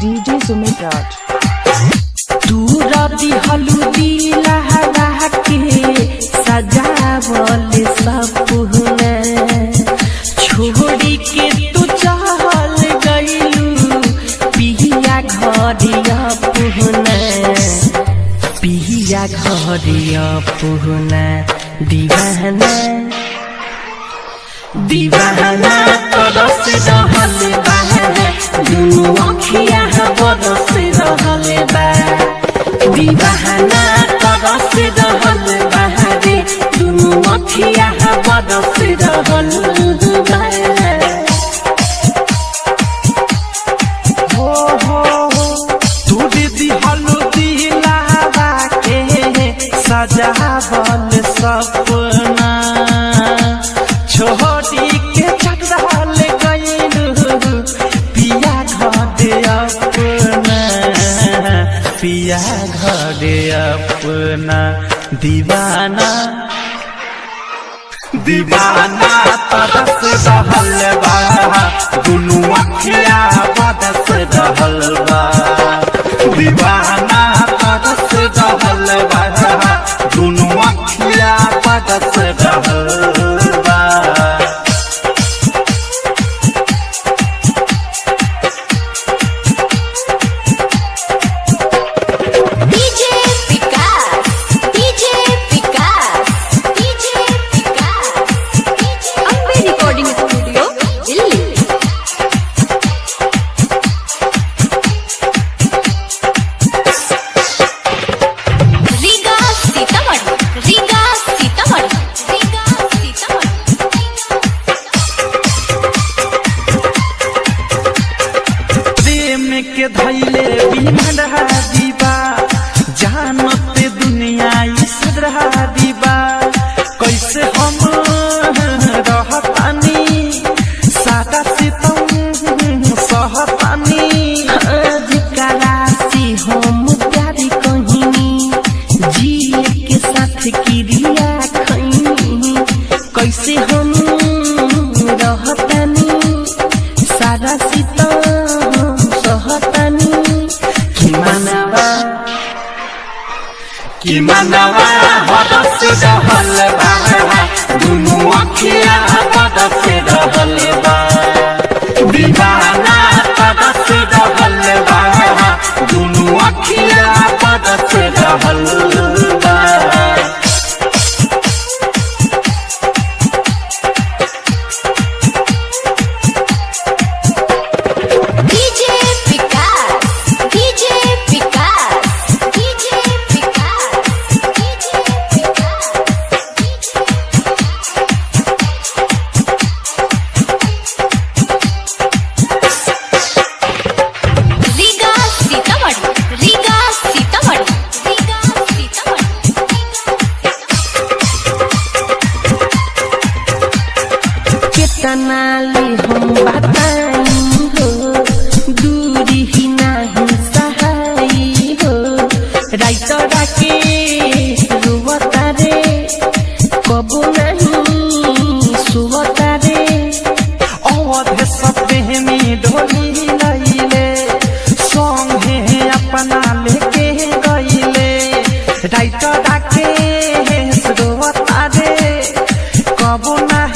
DJ Sumit Raj। तू राती हल्दी लहरा के सजावल सपना छोड़ी के तू चल गइलू पिया घरिया पुहना पिया घरिया पुहना दीवाना दीवाना तरस रहल बा दुनू अखिया बरस रहल बा दीवाना तरस रहल बा रे दुनू अखिया बरस रहल बा। हो तू दीदी हल्दी लहरा के सजावल सपना छोड़ी के चढ़ल गइलू पिया घरे अपना पिया घरे अपना दीवाना दीवाना तरस रहल बा दुनू अखिया बरस रहल बा दीवाना तरस रहल बा दुनू अखिया बरस रहल बा। के धैले बिमरा दीबा जानते दुनिया इसरा दीबा कैसे हम रहतानी सादा सितम सहतानी करासी हम प्यारी कहिनी जिए के साथ क्रिया खैनी कैसे हम रहतानी सादा सितम कि मनवा बरस रहल बा दुनू अखिया बरस रहल बा दीवाना तरस रहल बा दुनू अखिया बरस रहल बा। तनाली हम बताई हो दूरी ही नहीं सहाई हो राइतरा के रुवता रे कबू नहीं सुवता रे अवध सपने में ढोली लैले संगे अपना लेके गईले राइतरा के रुवता रे कबू नहीं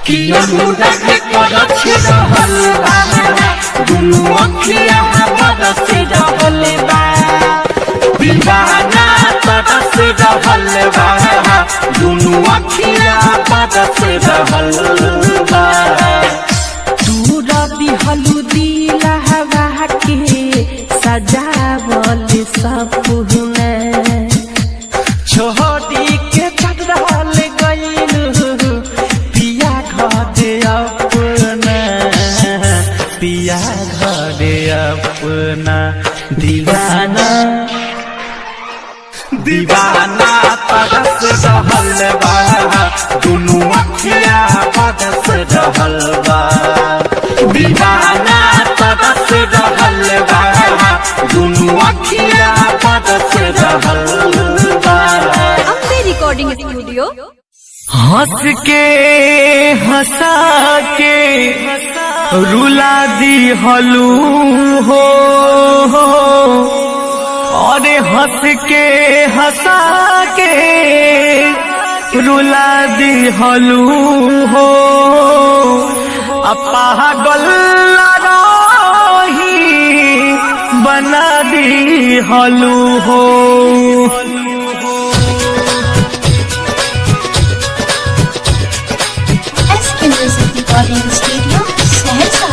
कि अनुराग करछ रहल बा दुनू अखिया बरस रहल बा दीवाना तरस रहल बा दुनू अखिया बरस रहल बा। तू रवि हल्दी लहरा के सजावल सपना छोड़ी के चढ़ल गइलू पिया घरे अपना पिया घरे अपना दीवाना दीवाना तरस रहल बा दुनू अखिया बरस रहल बा दीवाना तरस रहल बा दुनू अखिया बरस रहल बा। रिकॉर्डिंग स्टूडियो हंस के हंसा के रुला दी हलू हो, अरे हंस के हंसा के रुला दी हलू हो, पागल रही बना दी हलू हो। Recording studio Saharsa.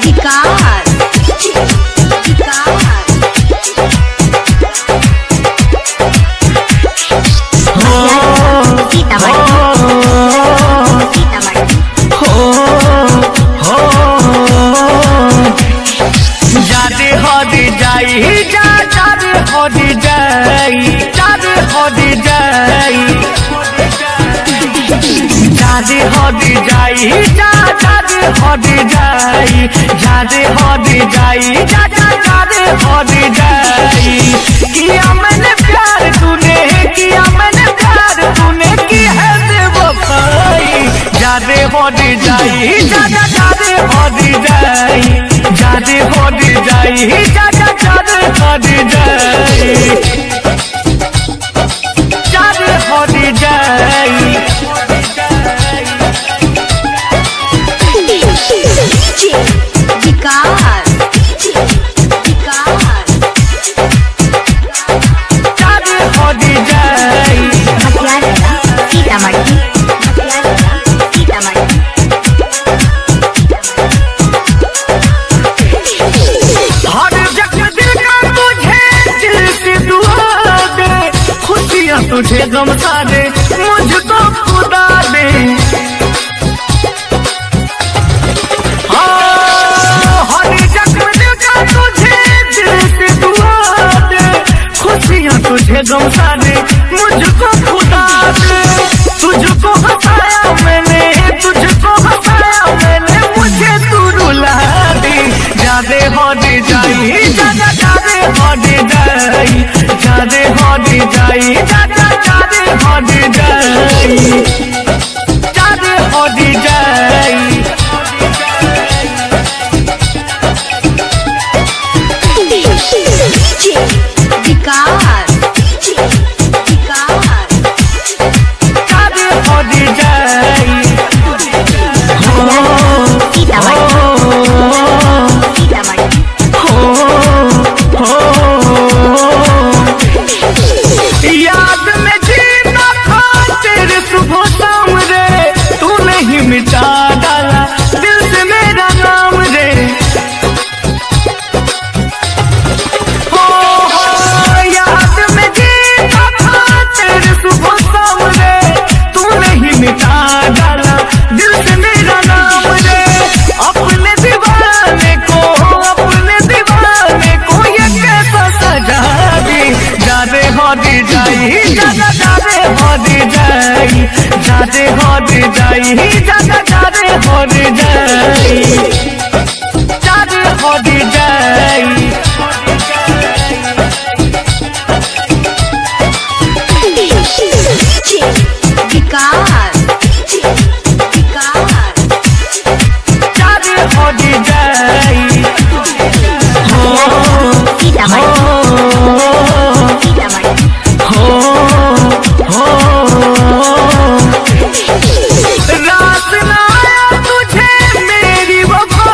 विकास जादे हद जाई जादे हद जाई जादे हद जाई जादे हद जाई जादे हद जाई जादे हद जाई जादे हद जाई। किया मैंने प्यार तूने किया मैंने प्यार तूने की है बेवफाई। जादे हद जाई जादे हद जाई जादे हद जाई जादे हद जाई जादे हद जाई। विकास जादे हद जाई। सीतामढ़ी हर जगह दिल का तुझे दिल से दुआ दे, खुशियाँ तुझे गम दे मुझको खुदा दे। हर जगह दिल का तुझे दिल से दुआ दे, खुशियाँ तुझे गम दे मुझको खुदा दे। तुझको हंसाया मैंने तुझको हंसाया मैंने मुझे तू रुला दी। जादे हद जाई जादे हद जाई जादे हद जाई जादे हद जाई जादे हद जाई। विकास जादे हद जाई। याद में जीना खातिर सुबह शाम रे, तू नहीं मिटा डाला दिल से मेरा नाम रे। याद में जीना खातिर सुबह शाम रे, तू नहीं मिटा डाला दिल से मेरा नाम रे। अपने दीवाने को ये कैसा सजा दी। जादे हद जाई जादे हद जाई जादे हद जाई जादे हद जाई जादे हद जाई। विकास जादे हद जाई। रात ना आया तुझे मेरी वफा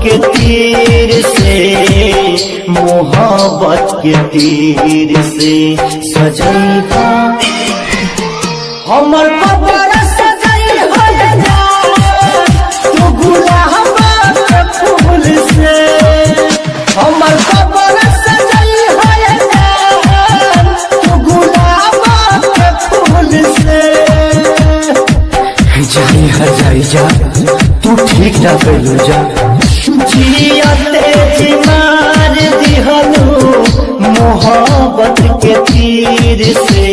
के तीर से, मोहब्बत के तीर से सजैहा हमर कबर सजई हो जा तू गुलाब के फूल से, हमर कबर सजई हो जा तू गुलाब के फूल से। जाई हर जाई जा तू ठीक ना कइलू जा, जियते जी मार दिहलू मोहब्बत के तीर से,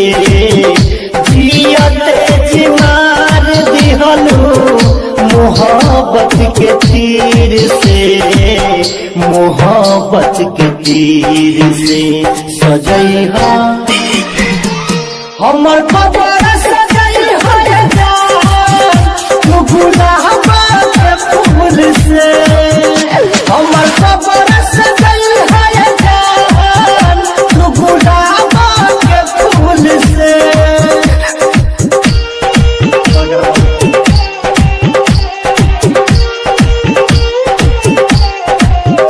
जियते जी मार दिहलू मोहब्बत के तीर से, मोहब्बत के तीर से सजैहा हमर कबर सजई हो जा तू गुलाब के फूल से, हमर कबर सजई हो जा तू गुलाब के फूल से।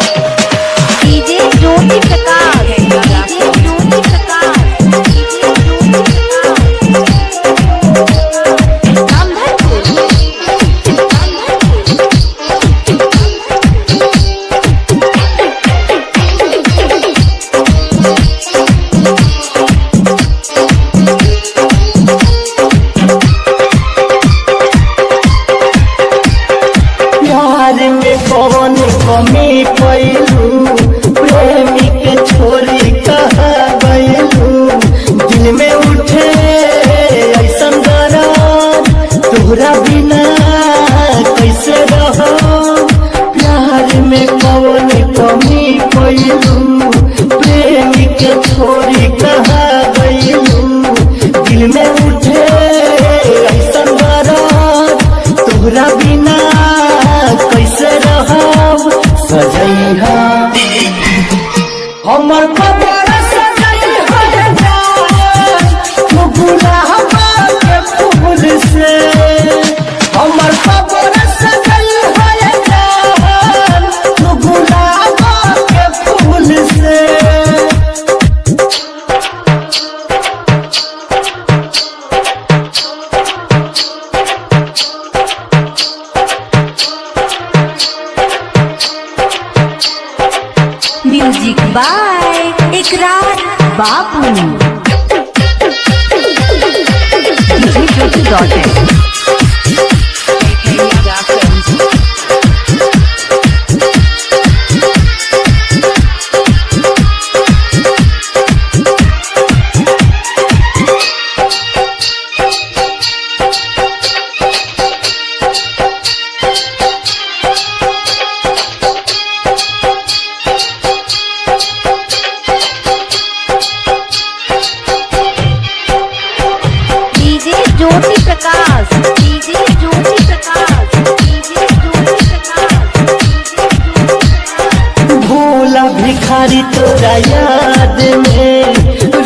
DJ Jyoti Prakash, DJ Jyoti Prakash, DJ Jyoti Prakash, Ramdhanpur, प्यार में कौन कमी पैलू, प्रेमी के छोरी कहा गयलू, दिल में उठे ऐसन दर्द तोहरा बिना कैसे रहो, प्यार में कौन कमी पैलू, प्रेमी के छोरी कहा गयलू, दिल में उठे ऐसन दर्द तोहरा बिना कैसे रहब सजैहा हमर कबर सजई हो जा तू गुलाब के फूल से, हमर कबर सजई हो जा तू गुलाब के फूल से। म्यूजिक बाय इकरार बाबू, डीजे ज्योति dot DJ Jyoti Prakash, DJ Jyoti Prakash, DJ Jyoti Prakash, Bhola भिखारी तोरा याद में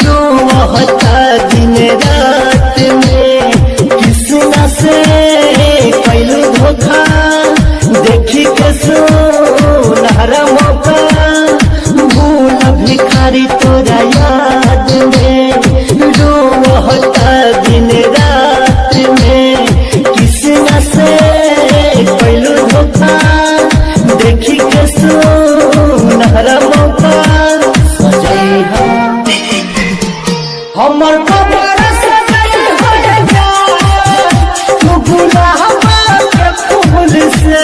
रोवता दिन रात में, किसना से कैलू धोखा देखी के सोनहरा मौका, भोला भिखारी तोरा याद में रोवता दिन रात में, किसना से कैलू धोखा देखी के सोनहरा मौका सजैहा हमर कबर सजई हो जा तू गुलाब के फूल से,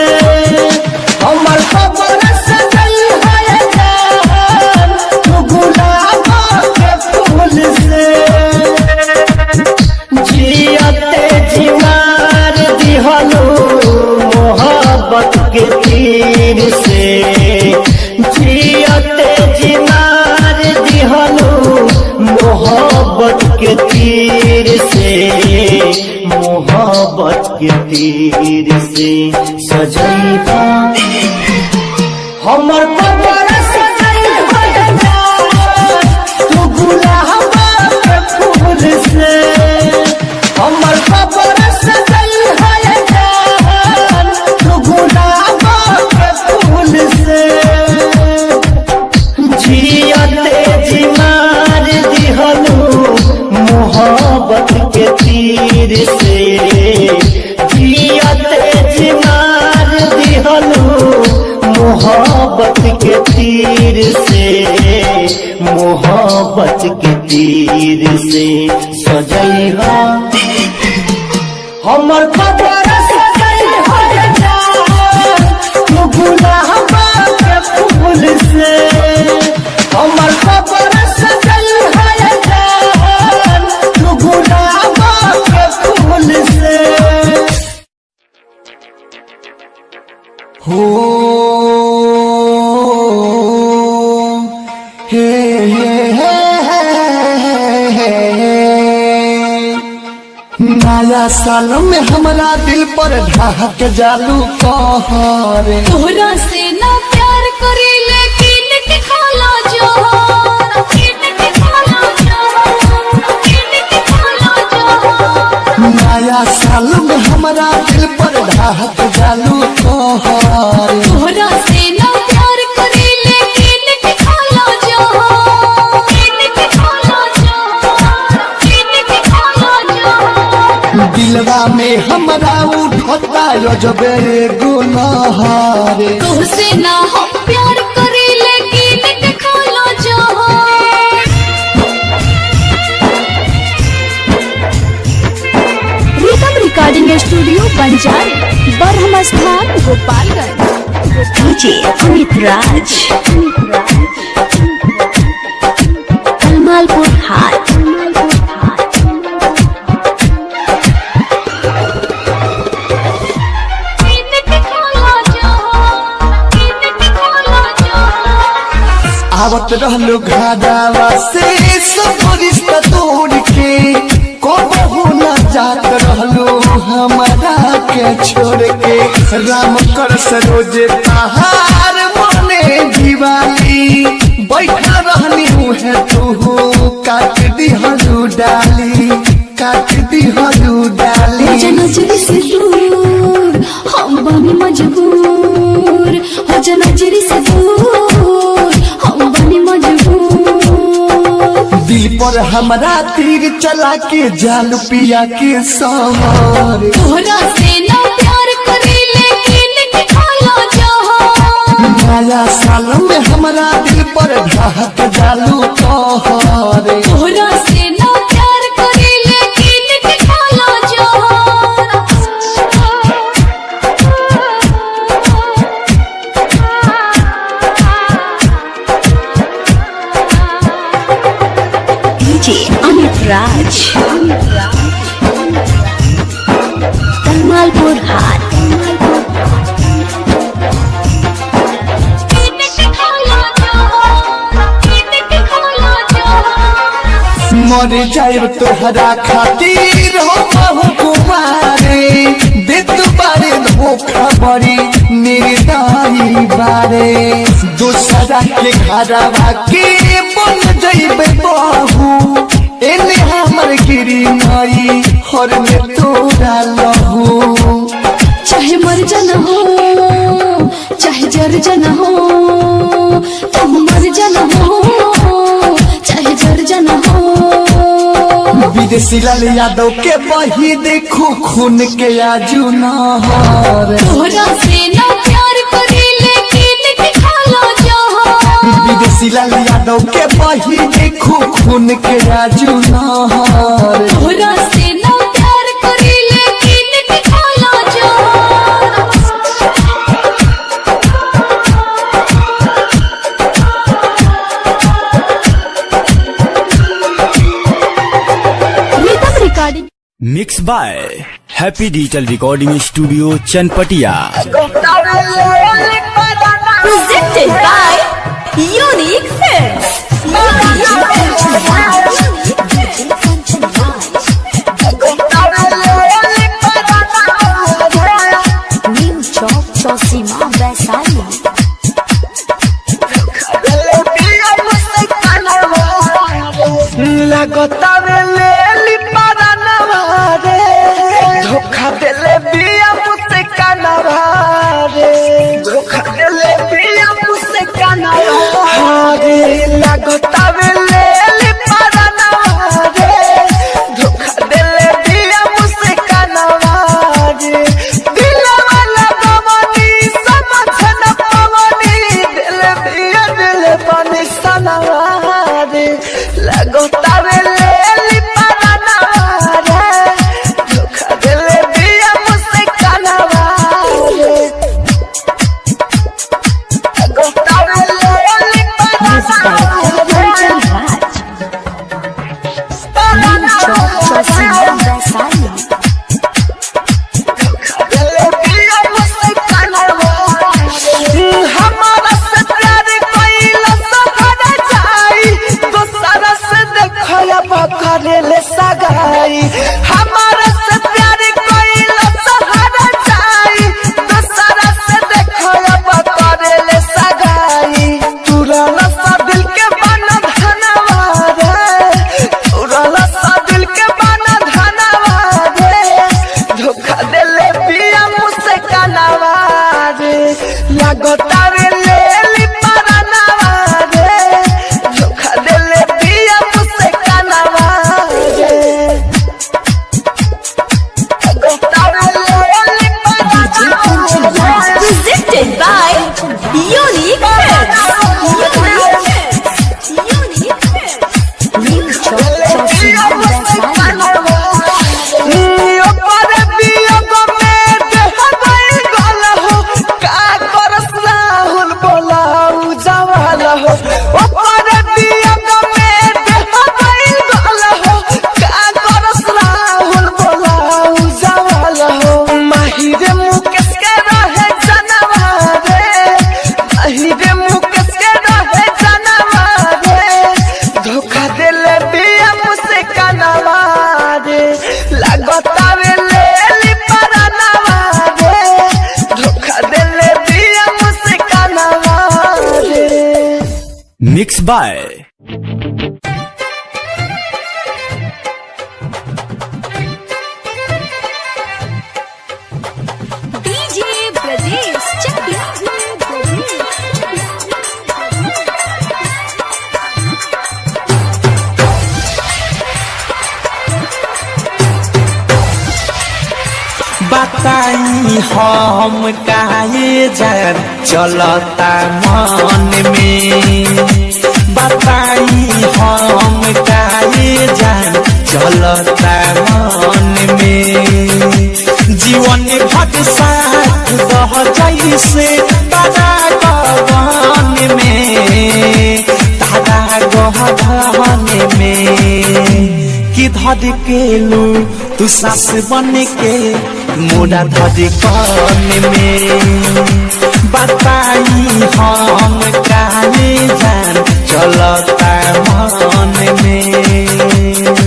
हमर कबर सजई हो जा तू गुलाब के फूल से। जियते जी मार दिहलू मोहब्बत के तीर से, जियते जी मार दिहलू मोहब्बत के तीर से, मोहब्बत के तीर से सजैहा हमर कबर सजई हो जा तू गुलाब के फूल से, हमर कबर सजई हो जा तू गुलाब के फूल से जियते जिमार दिहलू मोहब्बत के तीर से, मोहब्बत के तीर से सजैहा हमर कबर सजैहा तू गुलाबा के फूल से, हमर कबर सजैहा तू गुलाबा के फूल से। हो हे नया साल में हमरा दिल पर ढाक जालू कहरे, तोहरा से ना प्यार करी लेकिन के खाला जोहर, किन के खाला जोहर, किन के खाला जोहर। नया साल में हमरा दिल पर ढाक जालू कहरे, तोहरा से ना प्यार करी लेकिन के खाला जोहर, किन के खाला जोहर, किन के खाला जोहर। दिलवा में हमरा उठता रजबे गुनहरे, तोहसे ना हम प्यार करी लेकिन के खाला जोहर। रिदम रिकॉर्डिंग स्टूडियो बंजारे, बरहम स्थान, गोपालगंज। डीजे अमित राज, कलमालपुर हाट। आवत रहलू घादावा से सब रिश्ता तोड़ के, कबहू न जात रहलू हमारा के छोड़ के। राम कर सरोजे पहाड़ मने दिवाली, बैठा रहनी है तू काट दिहलू डाली, काट दिहलू डाली। नजरी से दूर हम बनी मजबूर, हो जा नजरी से दूर हम बनी मजबूर। दिल पर हमरा तीर चला के जाल पिया के सवार, तोहरा से ना प्यार करी लेकिन के खाला जोहर। नया साल में हमरा दिल पर ढाक जालू कहरे, तोहरा से ना प्यार करी लेकिन के खाला जोहर। डीजे अमित राज, कलमालपुर हाट। मर जाए तोहरा खातिर हो बहु कुमारे, देत बारे धोखा बड़ी निर्दयी बारे। दूसरा के घरवा के बन जइबे बहू, एने हमर गिरी नई हर में तोरा लहू। चाहे मर जाना हो चाहे जर जाना हो, तुम मर जाना हो चाहे जर जाना हो। विदेशी लाल यादव के बही देखो खून के आजू नहर, तोहरा से ना प्यार करी लेकिन के खाला जोहर। विदेशी लाल यादव के बही देखो खून के आजू नहर, तोहरा से ना प्यार करी लेकिन के खाला जोहर। Rhythm recording mix by happy digital recording studio Chanpatia. presented by Unique Films. New Chowk Chosima Vaisali. लगता ले लिपारा नवारे, धोखा देले बिया मुझसे कानवारे, धोखा देले बिया मुझसे कानवारे। लगता ले लिपारा नवारे, धोखा देले बिया मुझसे बाय डीजे ब्रजेश चकिया बताई हम काहे जान चलता मन में, बताई हम काहे जान चलता मन में, जीवन भर साथ दह जैसे तारा गहन में, तारा गहन में कि धर के लू तू सास बन के मोरा धड़कन में, बताई हम काहे जान चलता मन में।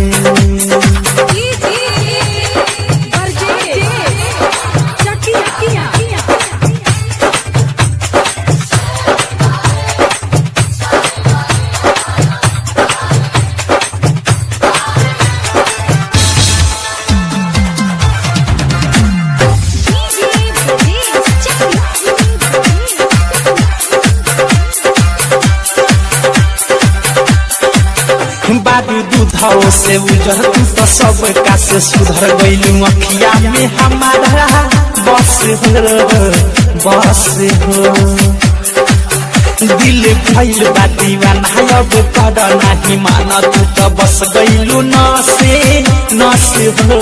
बारू दूधाओ से उजर तू तो सब का से सुधर गईलू अखिया में हमारा बस हो दिल भइल बा दीवाना अब कर नाही माना तू तो बस गईलू नसे हो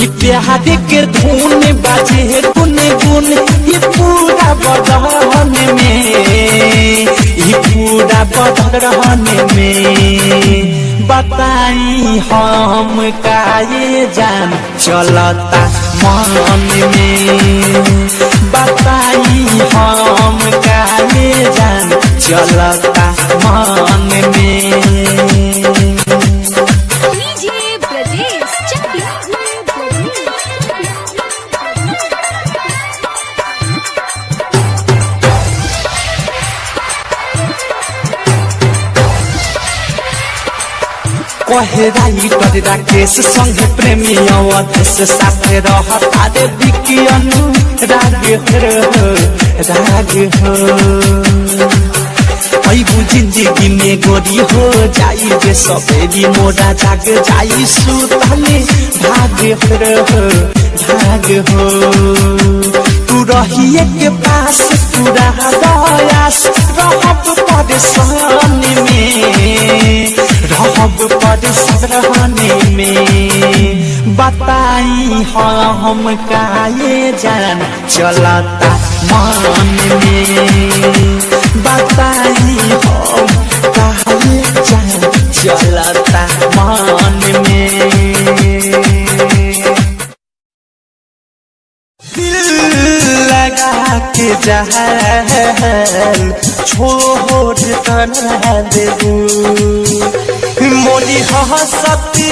ये प्यार के धुन बाजे गुन गुन ये पूरा बदन में, ये पूरा बदन में, बताई हम काहे जान चलता मन में, बताई हम काहे जान चलता मन में। कहे राइटर राकेश संगे प्रेमी अवधेश साथे रहता रे विज्ञानु राग हो अबू जिंदगी में गोरी हो जाई जे सवेरी मोरा जाग जाई सुतले भाग हो तू रहिए के पास पूरा दयास रहब परेशान में, रहब परेशान में, बताई हम काहे जान चलता मन में, बताई हम काहे जान चलता मन में। लगा के जहल छोड़ तना देबू मोदी हसती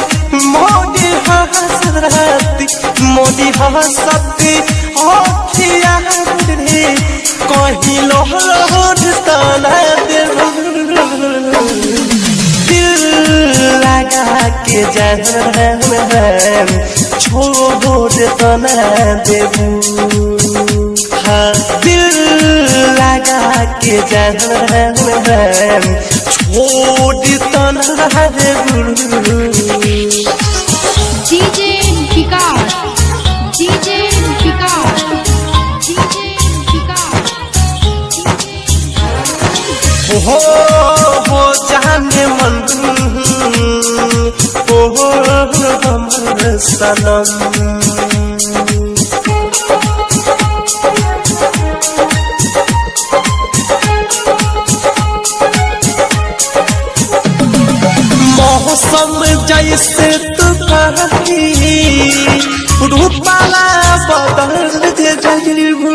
मोदी हसरती मोदी हसती अखिया रे कहीं लोहर तना देबू दिल लगा के जहल छोड़ तना देबू हाँ दिल लगा के जहल छोड़ तना देबू। डीजे विकास डीजे विकास डीजे विकास हो जाने मन हो हमर सनम मौसम जैसे तू कहती रूपाला बदल दे जाइबू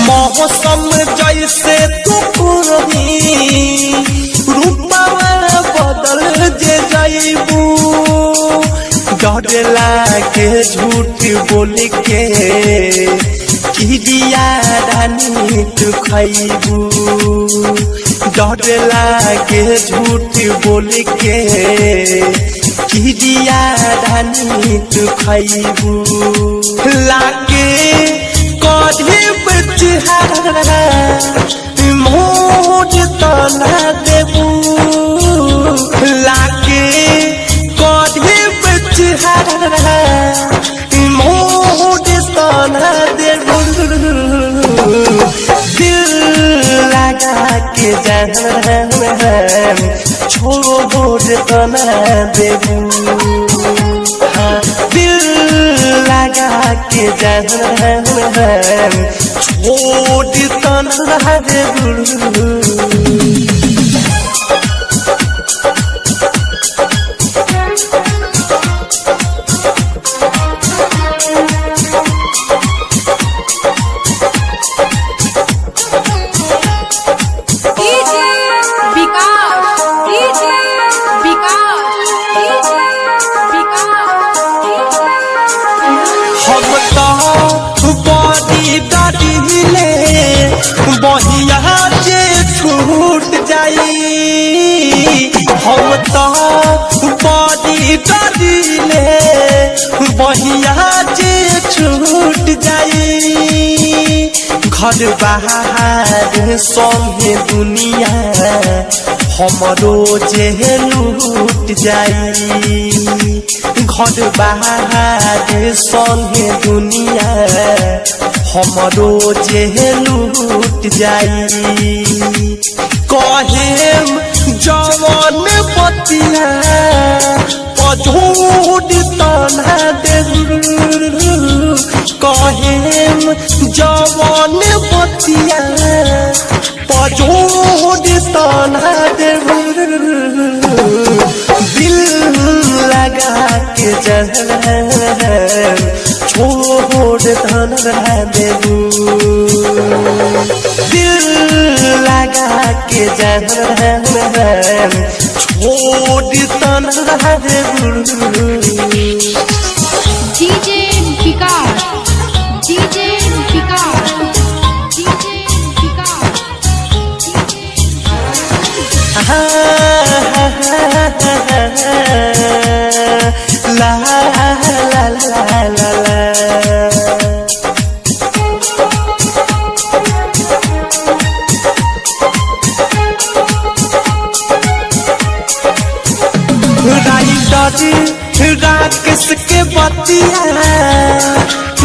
मौसम जैसे तू कहती रूपाला बदल दे जाइबू डर लागे झूठ बोल के किरिया रानी तू खैबू डर लागे झूठ बोल के किरिया रानी तू खैबू लागे कढ़े बचहारा मोज तना देबू लागे कढ़े बचहारा मोज तना देबू दिल लगा के जान छोड़ तना देबू दिल लगा के जान छोड़ तना देबू डीजे विकास डीजे विकास डीजे विकास हम तो बड़ी डरिले बहिया जे छूट जाई हम तो बड़ी डरिले बहिया जे छूट जाई घर बाहर संगे दुनिया हमरो जे लूट जाई घर बाहर संगे दुनिया हमरो जे लूट जाई कहेम जवान बतिया झूठ तना देबू कहेम जवान बतिया झूठ तना देबू दिल लगा के जहर छोड़ तना देबू दिल लगा के जहर छोड़ तना देबू डीजे विकास डीजे विकास डीजे विकास ला ला ला ला ला राकेश के बतिया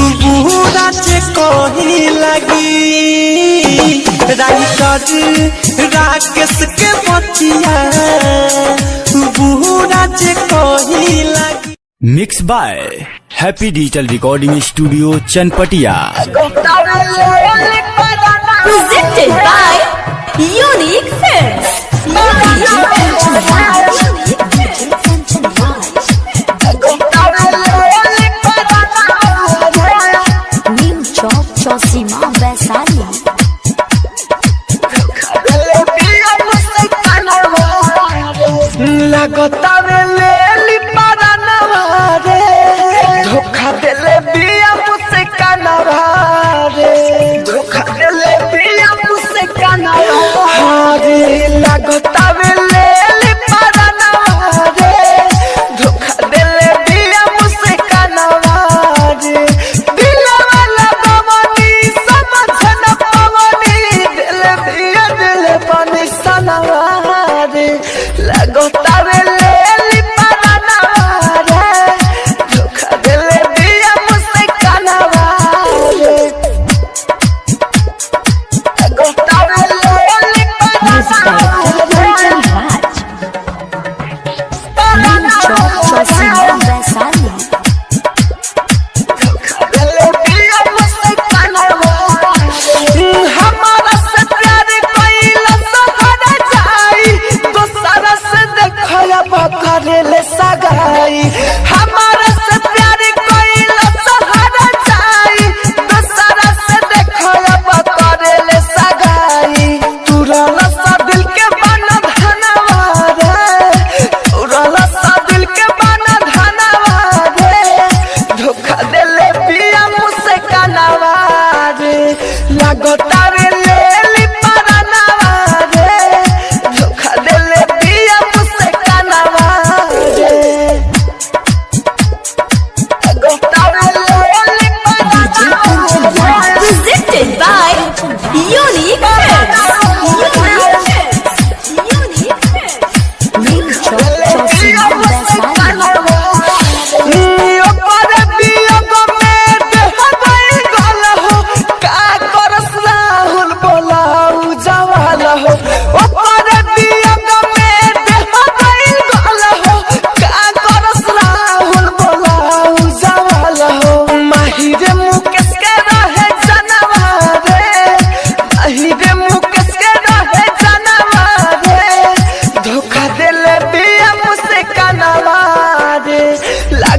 बुरा से कही लगी राकेश के बतिया बुरा से कही लगी mix by happy digital recording studio Chanpatia presented by Unique Films New Chowk Chosima Vaisali लगता ले ली पारानवा रे धोखा देले बिया मुझसे कानवा रे धोखा देले बिया मुझसे कानवा रे लगता ले ली पारानवा रे धोखा देले बिया मुझसे कानवा रे दिल वाला बवनी समझ न पवनी दिल पानी सनवा रे लगता ले ली पारानवा रे धोखा देले बिया मुझसे कानवा रे लगता ले ली New Chowk Chosima Vaisali हमारा से प्यार कइला सहारा जाई दोसरा से देखया बकरेले सगाई हमारा से प्यार कइला सहारा जाई दोसरा से देखया बकरेले सगाई तुरला सा दिल के बना धनवा रे तुरला सा दिल के बना धनवा रे धोखा देले पिया मुझसे कानवा रे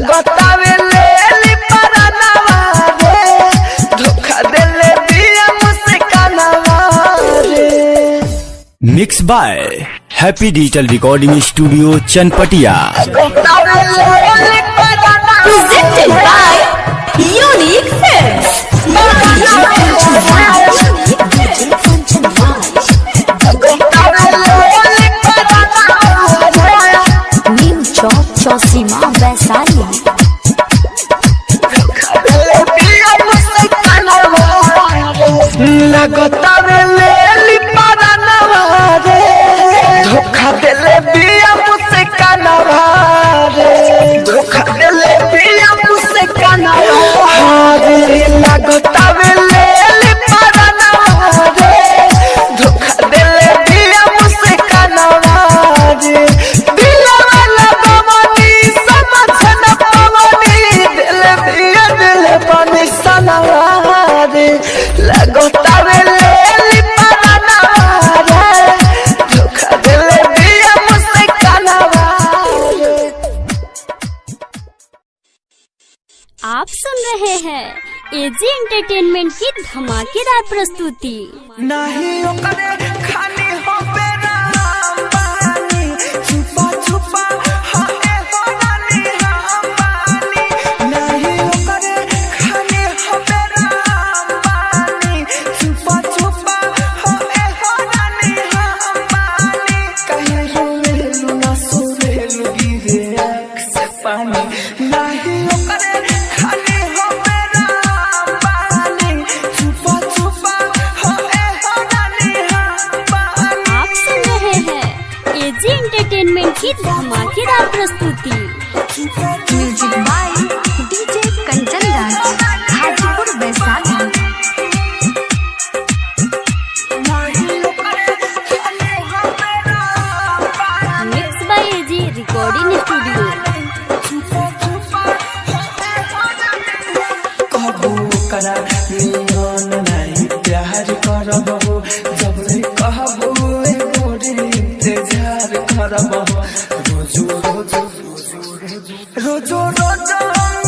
लगतावे ले परानवा रे धोखा देले बिया मुस्कानवा रे। Mix by happy digital recording studio Chanpatia. Presented by Unique Films. New Chowk Chosima Vaisali. लगतावे ले परानवा रे धोखा देले बिया मुस्कानवा रे धोखा देले बिया मुस्कानवा रे। लगतावे ले परानवा रे धोखा देले बिया मुस्कानवा रे। दिलवा लगवनी समझ न पावनी दिल पानी सनवा रे। लगतावे ले परानवा रे धोखा देले बिया मुस्कानवा रे। आप सुन रहे हैं एजी एंटरटेनमेंट की धमाकेदार प्रस्तुति। नहीं ओकरे खाली हो बेराम पानी छुपा छुपा हाए हो रानी हम पानी। नहीं ओकरे खाली हो बेराम पानी छुपा छुपा हाए हो रानी हम पानी। कहीं रोवेलू ना सोवेलू गिरे आँख से पानी। नहीं ओकरे खाली हो बेराम पानी छुपा छुपा हाए हो रानी हम पानी। आप सुन रहे हैं एजी एंटरटेनमेंट की धमाकेदार प्रस्तुति। Music by DJ Kanchan Raj, Hajipur Vaisali. Mix by AG recording studio. कहबो करा नियन नहीं प्यार करबो जब रे कहबो ए गोरी इंतजार करबो। रोजो रोजो रोजो रोजो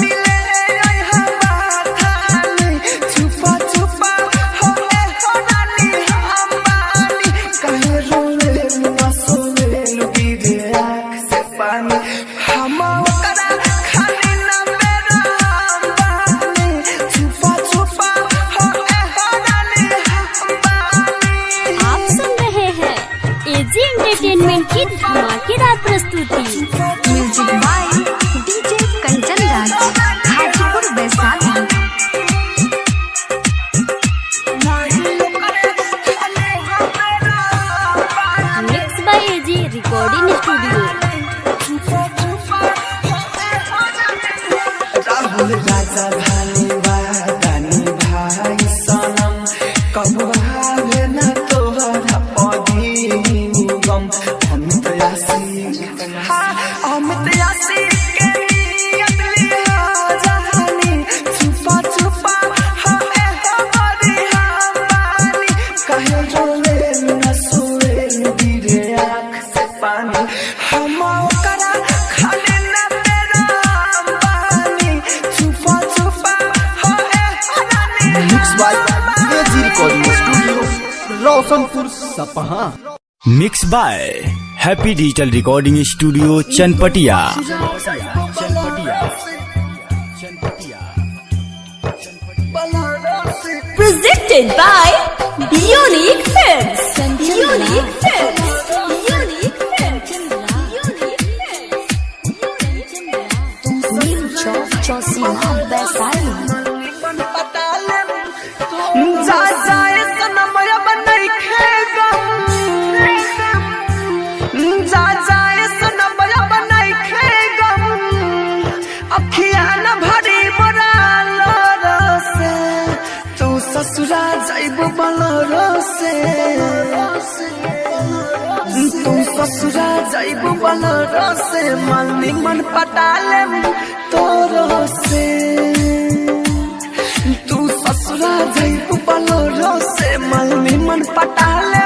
मिले आई हमार थाली छुपा छुपा होए हो रानी हम पानी। कहे रोवे ना सोवे गिरे आँख से पानी। हम ओकरा खाली ना बेराम पानी छुपा छुपा होए हो रानी हम पानी। आप सुन रहे हैं एजी एंटरटेनमेंट की धमाकेदार प्रस्तुति। Music by DJ Kanchan Raj, Hajipur Vaisali. Mix by AG recording studio. Rahul Raja भानी वादानी भाई सनम कबो आवे न तोहरा पदी गम। अमित यासी के नियत लिया जानी छुपा छुपा हाए हो गोरी हम पानी। कहे रोवे न सोवे गिरे आँख से पानी। हम ओकरा खाली न बेराम पानी छुपा छुपा हाए हो रानी mix by AG recording studio Roshanpur Sapaha. Mix by happy digital recording studio Chanpatia. Presented by Unique Films. Unique Films. Unique Films. New Chowk Chosima Vaisali. जा जाए सनम अब नहीं खेगा जा जाए सनम अब नहीं खेगा। अखियां न भरी बड़ा लोरो से तू ससुरा जाइबो बलोरो से। तू ससुरा जाइबो बलोरो से मन निमन पटाले तोरो से। तू ससुरा जाइबो बलोरो से मन निमन पटाले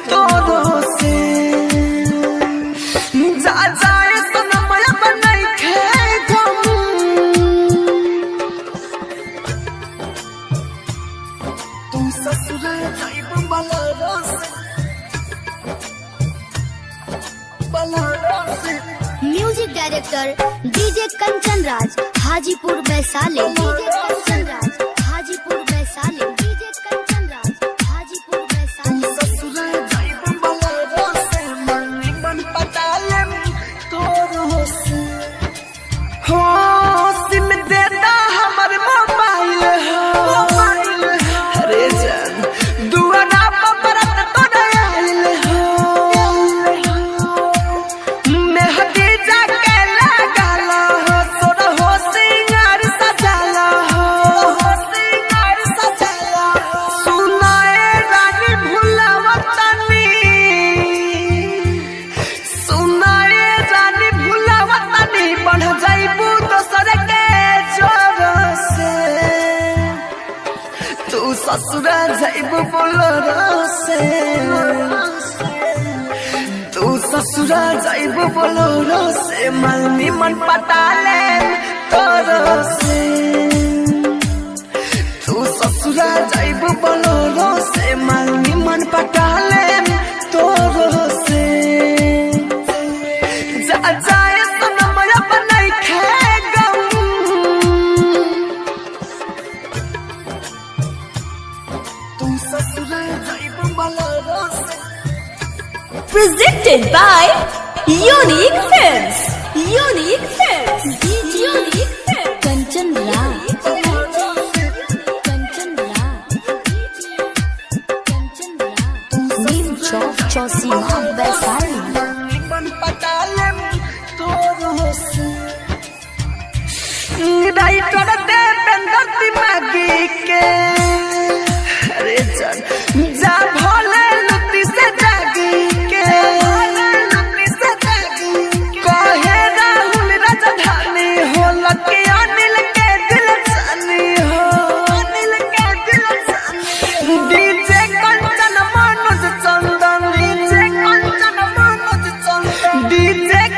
तोरो से। जा जाए सनम अब नहीं खेगा कंचन राज हाजीपुर वैशाली डीजे कंचन राज हाजीपुर वैशाली डीजे कंचन राज हाजीपुर वैशाली हो सिम देता हमर मोबाइल हो अरे जान दुआरा पर बरत तो आइल हो मेहदी जाके लगाल हो तोर हो सिंगार सजाला हो सुनाए रानी भुलावतनी बढ़ जाइबू दोसर के जोर से तू ससुरा जाइबू बोलरो से तू ससुरा जाइबू बोलरो से मलनी मन पटाले तोरो से तू ससुरा जाइबू बोलरो से मलनी मन पटाले तोरो से जा जाए Presented by Unique Films. Unique Films. Unique Films. Kanchan Raj Kanchan Raj Kanchan Raj Neem Chowk Chausima Vaishali writer Devendra दिमागी के अरे जान जा भोले लुटी से जागी के कहे राहुल राजधानी हो लकी अनिल के दिल जानी हो डीजे कंचन मनोज चंदन डीजे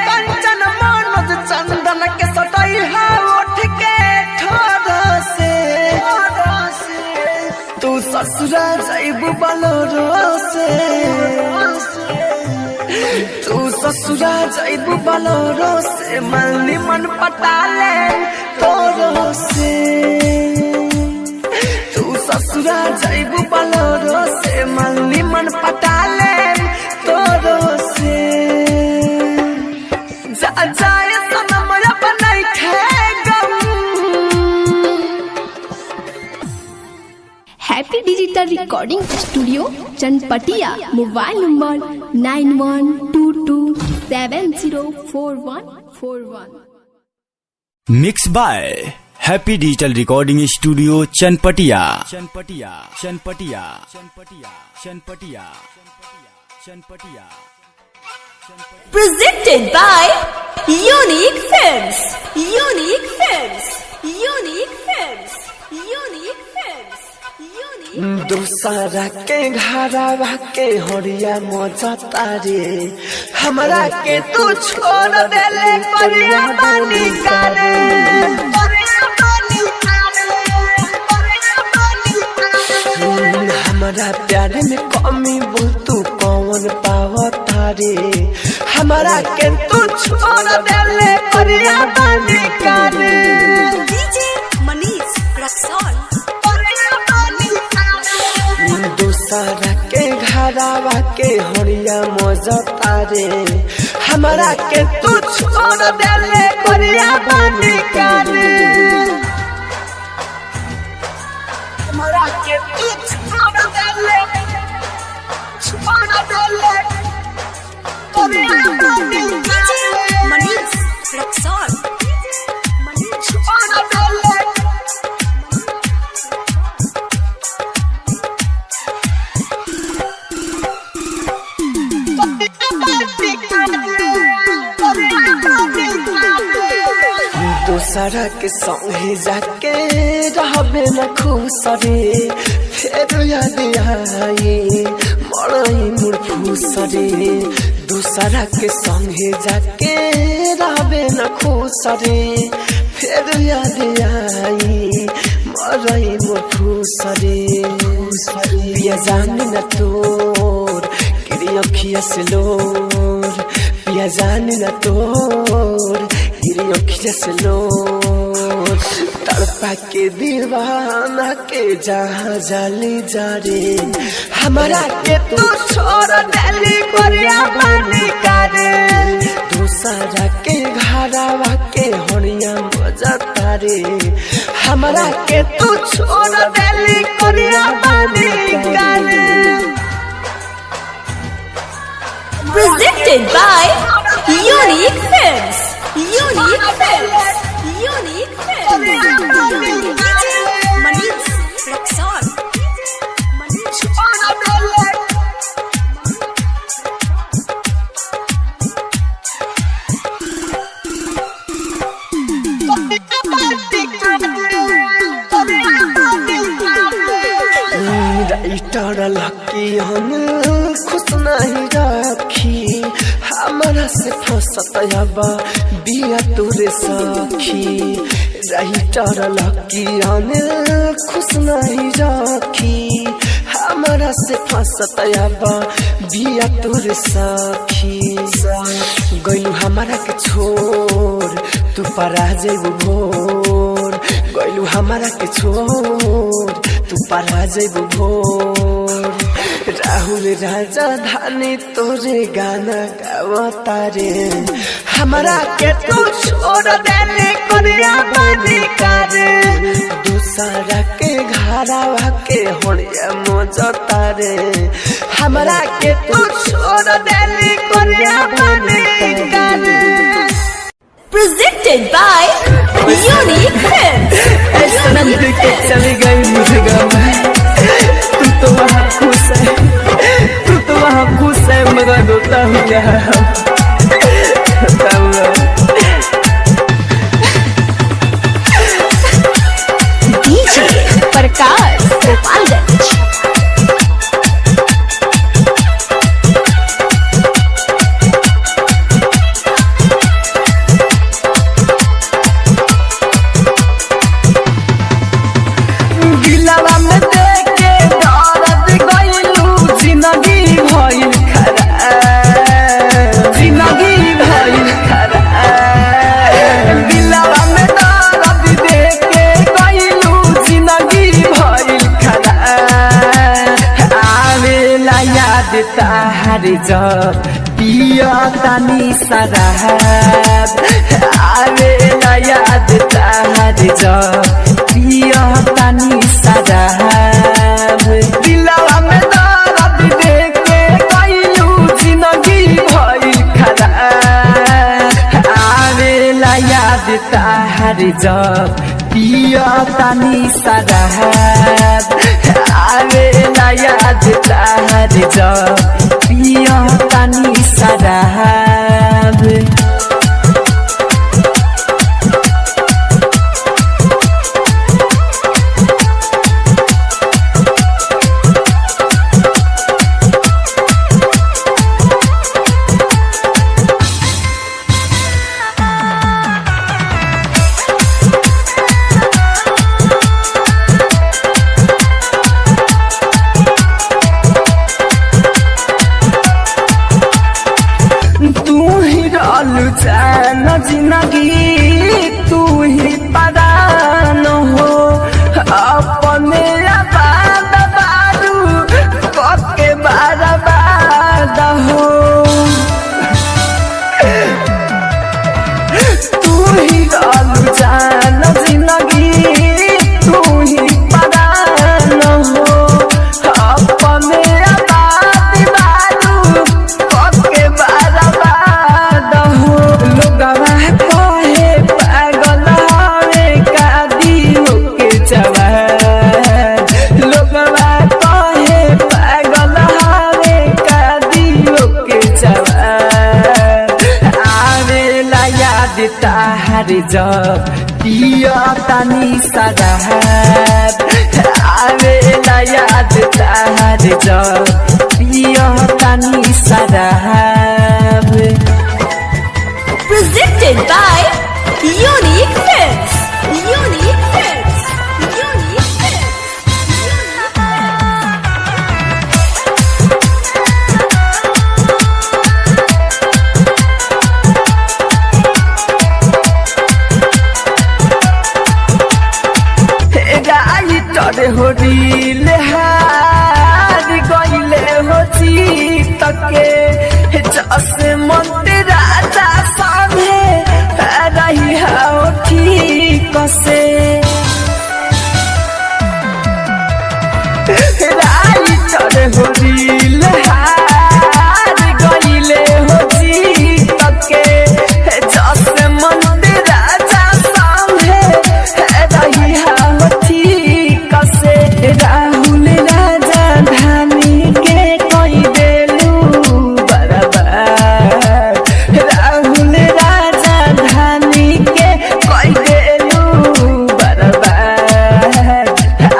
कंचन मनोज चंदन के सटाई है उठ के ठोर से तू ससुरा जाइबू बोलरो से तू ससुरा जाइबू बोलरो से मलनी मन पटाले तोरो से तू ससुरा जाइबू बोलरो से मलनी मन पटाले तोरो से जा जाए सनम अपना खेगम happy digital recording studio Chanpatia mobile number 9122704141 mix by happy digital recording studio Chanpatia Chanpatia Chanpatia Chanpatia Chanpatia Chanpatia Presented by Unique Films. Unique Films. Unique Films. Unique Films. Unique. दूसरा के घरवा के हरिया मजता रे हमरा के तू छोड़ देले परिया बानी करे हमरा प्यार में कमी बोल तू कौन पावता रे हमरा के तू छोड़ देले परिया बानी करे DJ Manish Raksol. दूसरा के घरवा के हरिया मजता रे हमरा के तू छोड़ देले परिया बानी करे हमरा के तू छोड़ देले परिया बानी DJ Manish Raksol. छोड़ देले दूसरा के संगे जाके रहबे न खुश रे फेर याद आई मरई मोर फूस रे दूसरा के संगे जाके रहबे न खुश रे फेर याद आई मरई मोर फूस रे पिया जान न तोर गिरी अखिया से लोर पिया जान न तोर गिरी अखिया से लो तड़पा के दीवाना के जहाँ जाली जा रे हमारा के तू छोड़ देली कोरिया पानी करे दूसरा के घरवा के होनिया मजा तारे हमारा के तू छोड़ देली कोरिया पानी करे। Presented by Unique Films. Unique Films. Unique Films. Manish Rexon. Writer Lucky हम खुश नहीं रखी हमारा से फंसत अब बिया तुरे सखी राइटर लकी हम खुश नहीं रखी हमारा से फंसत अब बिया तुरे सखी गइलू हमारा के छोड़ तू परा जेबू भोर गइलू हमारा के छोड़ तू परा जेबू भोर राहुल राजा धानी तोरे गाना गावता रे हमारा के तू छोड़ देले कोरिया पानी करे दूसरा के घरवा के होनिया मजता रे हमारा के तू छोड़ देले कोरिया पानी करे। Presented by Unique Films. नंदी के चली गई मुझे गम तू तो वहाँ खुश है तू तो वहाँ खुश है मगर रोता हूँ यहाँ DJ प्रकाश गोपालगंज। गिलावा में देखे दर्द गइलू जिंदगी भइल खराब जिंदगी भइल खराब गिलावा में दर्द देखे गइलू जिंदगी भइल खराब आवेला याद तार जब पिया तानी शराब आवेला याद तार जब पिया तानी शराब दिलवा में दर्द देके गइलू जिंदगी भइल खराब आवेला याद तार जब पिया तानी शराब आवेला याद तार जब पिया तानी शराब। जान जिंदगी तू ही परान हो अपने आबाद बारू कके बर्बाद हो तू ही रहलू जान जिंदगी तू ही परान हो अपने आबाद बारू कके बर्बाद हो लोगवा कहे पागल हवे कादी होके जवान लोगवा कहे पागल हवे कादी होके जवान आवेला याद तार जब पिया तानी शराब आवेला याद तार जब पिया तानी शराब। Presented by Unique Films. Unique Films. Unique Films. Writer हो रील हार गईले हो जीत के जस मंदिर राजा सामने रही हो ठीक से राइटर हो रील हार गईले हो जीत के जस मंदिर राजा सामने रही हो ठीक से राहुल राजा धानी के कोई देलू बराबर राहुल राजा धानी के कोई देलू बराबर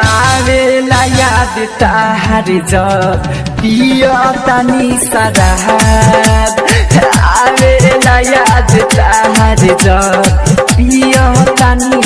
आवेला याद ताहार जब पिया तानी सराहत आवेला याद ताहार जब पिया तानी